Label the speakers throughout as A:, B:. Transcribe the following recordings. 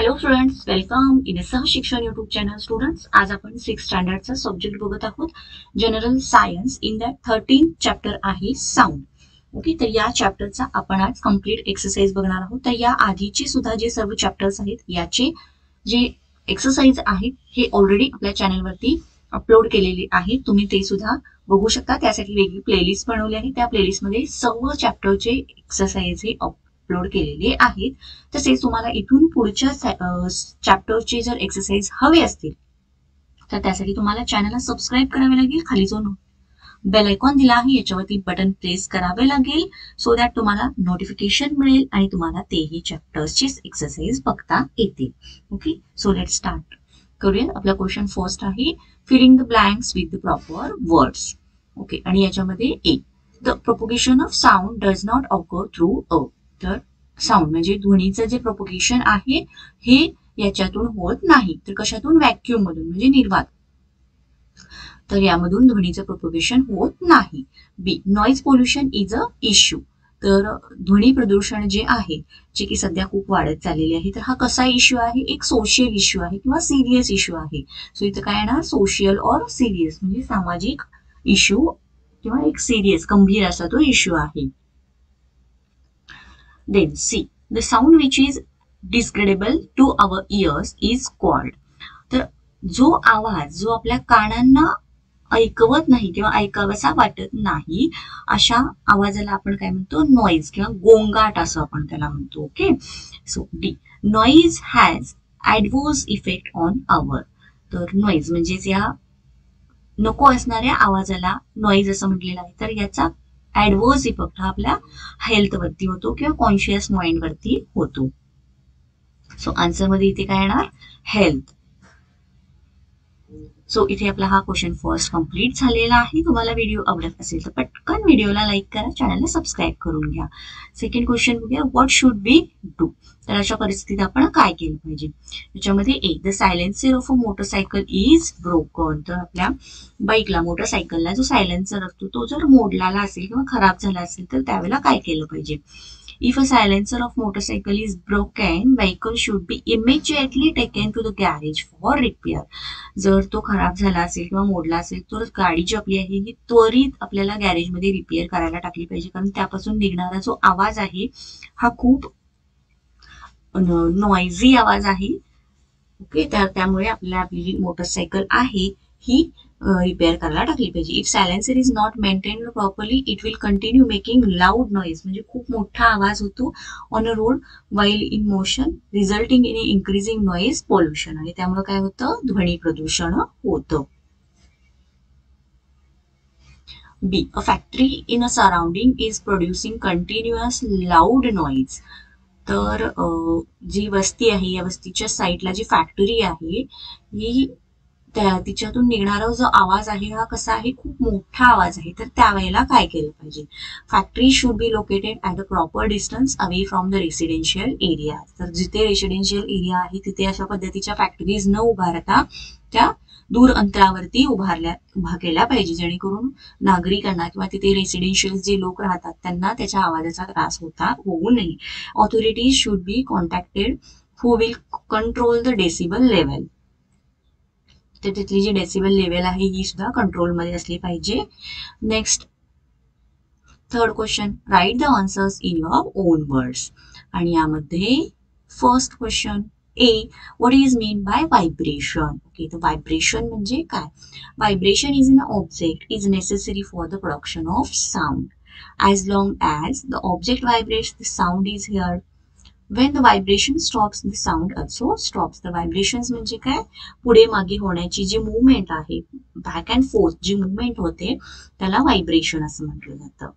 A: Hello students, welcome in Sahshikshan YouTube channel. Students, आज आपण 6th स्टँडर्डचा सब्जेक्ट बघत आहोत, general science. In that 13 chapter आहे साऊंड. ओके, तर या चॅप्टरचा आपण आज कम्प्लीट एक्सरसाइज बघणार आहोत. तर या आधीचे सुद्धा जे सर्व चॅप्टर्स आहेत याचे जे एक्सरसाइज आहेत हे ऑलरेडी आपल्या चॅनलवरती अपलोड केलेले आहे. तुम्ही ते सुद्धा बघू शकता. त्यासाठी वेगळी प्लेलिस्ट बनवली आहे. त्या प्लेलिस्टमध्ये सर्व चॅप्टरचे एक्सरसाइज हे अपलोड केलेले आहेत. तसेच तुम्हाला इथून पुढच्या चॅप्टरचे जर एक्सरसाइज हवे असतील तर त्यासाठी तुम्हाला चॅनलला सबस्क्राईब करावे लागेल. खाली जो बेल आयकॉन दिला आहे याच्यावरती बटन प्रेस करावे लागेल, सो दॅट तुम्हाला नोटिफिकेशन मिळेल आणि तुम्हाला तेही चॅप्टर्सचे एक्सरसाइज बघता येतील. ओके, सो लेट स्टार्ट करूया. आपला क्वेश्चन फर्स्ट आहे, filling the blanks with the proper words. Okay, आणि याच्यामध्ये A, the propagation of sound does not occur through a. तर साऊंड म्हणजे ध्वनीचं जे प्रोपोगेशन आहे हे याच्यातून होत नाही, तर कशातून? व्हॅक्यूम मधून, म्हणजे निर्वात. तर यामधून ध्वनीचं प्रोपोगेशन होत नाही. B, noise pollution is a issue. तर ध्वनी प्रदूषण जे आहे, जे की सध्या खूप वाढत चाललेले आहे, तर हा कसा इश्यू आहे? एक सोशियल इश्यू आहे किंवा सिरियस इश्यू आहे. सो इथं काय येणार? सोशियल और सिरियस, म्हणजे सामाजिक इश्यू किंवा एक सिरियस गंभीर असा तो इश्यू आहे. Then C, the sound which is disagreeable to our ears is called. तर जो आवाज जो आपल्या कानांना ऐकवत नाही किंवा ऐकावासा वाटत नाही, अशा आवाजाला आपण काय म्हणतो? नॉइज किंवा गोंगाट असं आपण त्याला म्हणतो. Okay, so D, noise has adverse effect on our. तर नॉइज म्हणजेच या नको असणाऱ्या आवाजाला नॉइज असं म्हटलेलं आहे. तर याचा ऍडव्हर्स इफेक्ट हा आपल्या हेल्थवरती होतो किंवा कॉन्शियस माइंड वरती होतो. सो आन्सर मध्ये इथे काय येणार? हेल्थ. सो इथे आपला हा क्वेश्चन फर्स्ट कम्प्लीट झालेला आहे. तुम्हाला व्हिडिओ आवडत असेल तर पटकन व्हिडिओला लाईक करा, चॅनलला सबस्क्राईब करून घ्या. सेकंड क्वेश्चन बघूया, व्हॉट शुड बी डू. तर अशा परिस्थितीत आपण काय केलं पाहिजे? त्याच्यामध्ये A, the silencer of a motorcycle is broken. तर आपल्या बाईकला, मोटरसायकलला जो सायलेन्सर असतो तो जर मोडलेला असेल किंवा खराब झाला असेल तर त्यावेळेला काय केलं पाहिजे? If a silencer of motorcycle is broken, vehicle should be immediately taken to the garage for repair. जर तो खराब झाला असेल किंवा मोडला असेल तर गाडी जी आपली आहे ही त्वरित आपल्याला गॅरेजमध्ये रिपेअर करायला टाकली पाहिजे, कारण त्यापासून निघणारा जो आवाज आहे हा खूप नॉइझी आवाज आहे. ओके, त्यामुळे आपल्याला आपली मोटरसायकल आहे ही रिपेअर करायला टाकली पाहिजे. If silencer is not maintained properly it will continue making loud noise, म्हणजे खूप मोठा आवाज होतो on a road while in motion, resulting in increasing noise pollution. आणि त्यामुळे काय होतं? ध्वनी प्रदूषण होतं. B, a factory in a surrounding is producing continuous loud noise. तर जी वस्ती आहे या वस्तीच्या साईडला जी फॅक्टरी आहे ही तिच्यातून निघणारा जो आवाज आहे हा कसा आहे? खूप मोठा आवाज आहे. तर त्यावेळेला काय केलं पाहिजे? Factory should be located at a proper distance away from the residential area. तर जिथे रेसिडेन्शियल एरिया आहे तिथे अशा पद्धतीच्या फॅक्टरीज न उभारता त्या दूर अंतरावरती उभा केल्या पाहिजे, जेणेकरून नागरिकांना किंवा तिथे रेसिडेन्शियल जे लोक राहतात त्यांना त्याच्या आवाजाचा त्रास होऊ नये. Authorities should be contacted who will control the decibel level. तर तिथली जी डेसिबल लेवल आहे ही सुद्धा कंट्रोलमध्ये असली पाहिजे. Next third question, write the answers in your on words. आणि यामध्ये first question A, what is mean bye vibration. Okay, तर व्हायब्रेशन म्हणजे काय? Vibration is an object is necessary for the production of sound. As long as the object vibrates, the sound is heard. When the vibration stops, the sound also stops. The vibrations म्हणजे काय? पुढे मागे होण्याची जी movement आहे, back and forth जी movement होते त्याला व्हायब्रेशन असं म्हटलं जातं.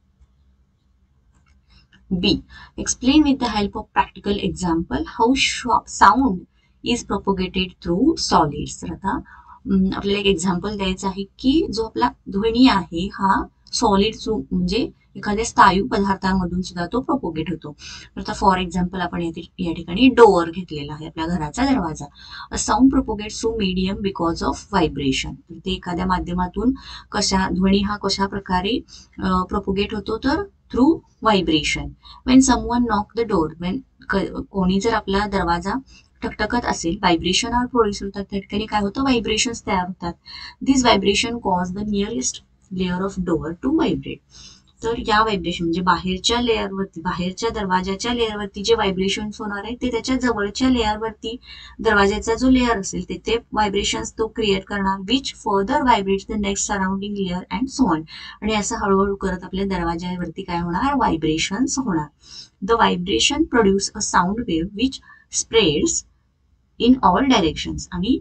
A: B, explain with the help of practical example how sound is propagated through solids. तर आता आपल्याला एक एक्झाम्पल द्यायचं आहे की जो आपला ध्वनी आहे हा सॉलिड म्हणजे एखाद्या स्थायू पदार्थांमधून सुद्धा तो प्रोपोगेट होतो. तर फॉर एक्झाम्पल आपण या ठिकाणी डोअर घेतलेला आहे, आपल्या घराचा दरवाजा. A sound propagates through medium because of vibration. तर ते एखाद्या माध्यमातून ध्वनी हा कशा प्रकारे प्रोपोगेट होतो? तर through vibration. Wien someone knock the door, Wien कोणी जर आपला दरवाजा ठकठकत असेल, व्हायब्रेशन आर प्रोड्यूस होतात, त्या ठिकाणी काय होतं, व्हायब्रेशन्स तयार होतात. This vibration cause the nearest layer of door to vibrate. तर या व्हायब्रेशन म्हणजे बाहेरच्या लेअरवरती, बाहेरच्या दरवाजाच्या लेअरवरती जे व्हायब्रेशन्स होणार आहे ते त्याच्या जवळच्या लेअरवरती, दरवाजाचा जो लेअर असेल तिथे व्हायब्रेशन्स तो क्रिएट करणार, which further vibrates the next surrounding layer and so on. आणि असं हळूहळू करत आपल्या दरवाजावरती काय होणार, व्हायब्रेशन्स होणार. The vibration produce a sound wave which spreads in all directions. आणि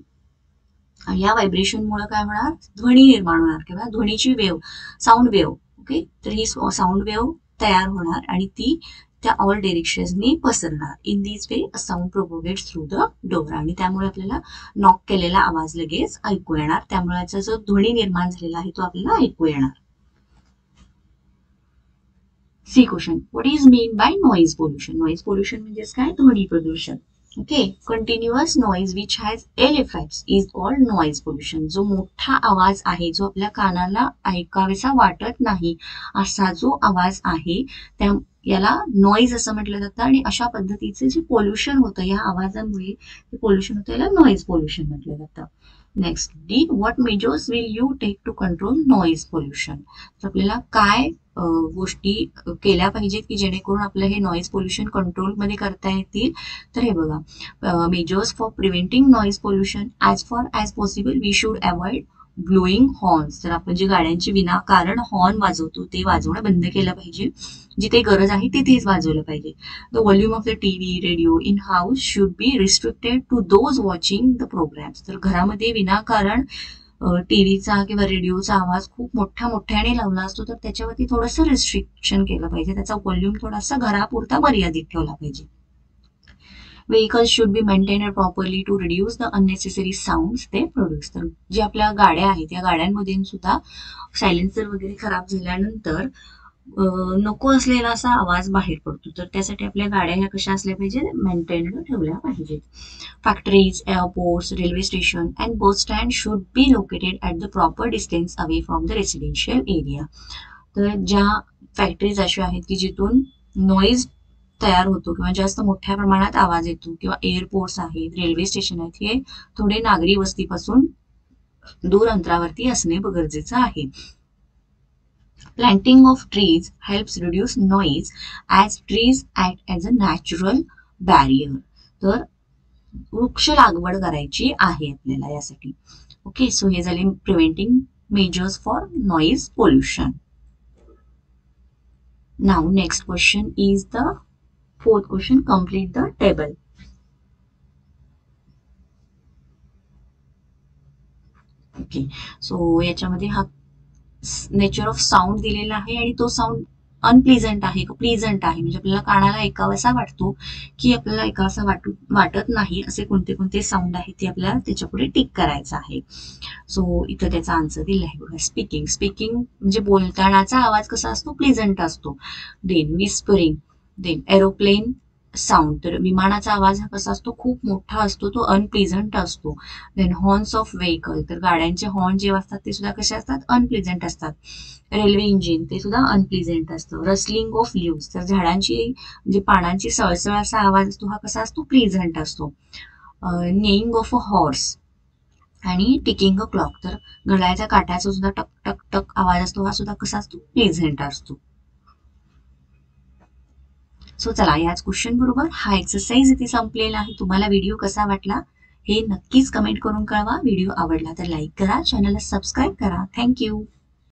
A: या व्हायब्रेशनमुळे काय होणार, ध्वनी निर्माण होणार किंवा ध्वनीची वेव्ह, साऊंड वेव्ह. ओके, तर ही साऊंड वेव्ह तयार होणार आणि ती त्या ऑल डायरेक्शन्सनी पसरणार. In this way a sound propagates through the door. आणि त्यामुळे आपल्याला नॉक केलेला आवाज लगेच ऐकू येणार, त्यामुळे जो ध्वनी निर्माण झालेला आहे तो आपल्याला ऐकू येणार. C question, what is mean by noise pollution. Noise pollution म्हणजेच काय, ध्वनी प्रदूषण. Okay, continuous noise which has ill effects is called noise pollution. जो मोठा आवाज आहे, जो आपल्या कानाला ऐकावेसा वाटत नाही असा जो आवाज आहे त्या याला नॉइज असं म्हटलं जातं. आणि अशा पद्धतीचे जे पोल्युशन होतं या आवाजामुळे जे पोल्युशन होतं याला नॉइज पोल्युशन म्हटलं जातं. Next D, what measures will you take to control noise pollution. तर आपल्याला काय गोष्टी केल्या पाहिजेत की जेणेकरून आपलं हे नॉइज पोल्युशन कंट्रोलमध्ये करता येतील. तर हे बघा, measures for preventing noise pollution, as far as possible we should avoid blowing horns. तर आपण जे गाड्यांची विनाकारण हॉर्न वाजवतो ते वाजवणं बंद केलं पाहिजे, जिथे गरज आहे तिथेच वाजवलं पाहिजे. The volume of the TV, radio in house should be restricted to those watching the programmes. तर घरामध्ये विनाकारण टीव्हीचा किंवा रेडिओचा आवाज खूप मोठ्याने लावला असतो, तर त्याच्यावरती थोडंसं रिस्ट्रिक्शन केलं पाहिजे, त्याचा व्हॉल्यूम थोडासा घरापुरता मर्यादित ठेवला पाहिजे. Vehicles should be maintained properly to reduce the unnecessary sounds they produce. तर जे आपल्या गाड्या आहेत या गाड्यांमध्ये सुद्धा सायलेन्सर वगैरे खराब झाल्यानंतर नको असलेला असा आवाज बाहेर पडतो, तर त्यासाठी आपल्या गाड्या ह्या कशा असल्या पाहिजे, मेंटेन्ड ठेवल्या पाहिजेत. Factories, airports, railway station and bus stand should be located at the proper distance away from the residential area. तर ज्या फॅक्टरीज अशा आहेत की जिथून नॉइज तयार होतो किंवा जास्त मोठ्या प्रमाणात आवाज येतो, किंवा एअरपोर्ट्स आहेत, रेल्वे स्टेशन आहेत, हे थोडे नागरी वस्तीपासून दूर अंतरावरती असणे गरजेचं आहे. Planting of trees helps reduce noise as trees act as a natural barrier. तर वृक्ष लागवड करायची आहे आपल्याला यासाठी. ओके, सो हे झाले preventing measures for noise pollution. Now next question is the fourth question. Complete the table. Okay, so याच्यामध्ये हा नेचर ऑफ साऊंड दिलेला आहे आणि तो साऊंड अनप्लीझंट आहे का प्लीझंट आहे, म्हणजे आपल्याला कानाला ऐकावासा वाटतो की आपल्याला ऐकावासा वाटत नाही, असे कोणते कोणते साऊंड आहेत ते आपल्याला त्याच्यापुढे टिक करायचं आहे. सो इथं त्याचा आन्सर दिला आहे बघा. स्पीकिंग, स्पीकिंग म्हणजे बोलतानाचा आवाज कसा असतो, प्लीझंट असतो. Then whispering, then aeroplane sound, तर विमानाचा आवाज हा कसा असतो, खूप मोठा असतो, तो अनप्लीझंट असतो. देन हॉर्न्स ऑफ व्हेकल, तर गाड्यांचे हॉर्न जे असतात ते सुद्धा कसे असतात, अनप्लीझंट असतात. रेल्वे इंजिन ते सुद्धा अनप्लीझंट असतं. रसलिंग ऑफ लीव्स, तर झाडांची म्हणजे पानांची सळसळ असा आवाज असतो, हा कसा असतो, प्लीझंट असतो. नेईंग ऑफ अ हॉर्स आणि टिकिंग अ क्लॉक, तर घड्याळाच्या काट्याचा सुद्धा टक टक टक आवाज असतो, हा सुद्धा कसा असतो, प्लीझंट असतो. सो चला, याच क्वेश्चन बरोबर हा एक्सरसाइज इथे संपलेला आहे. तुम्हाला व्हिडिओ कसा वाटला हे नक्कीच कमेंट करून कळवा. व्हिडिओ आवडला तर लाईक करा, चॅनलला सबस्क्राईब करा. थँक्यू.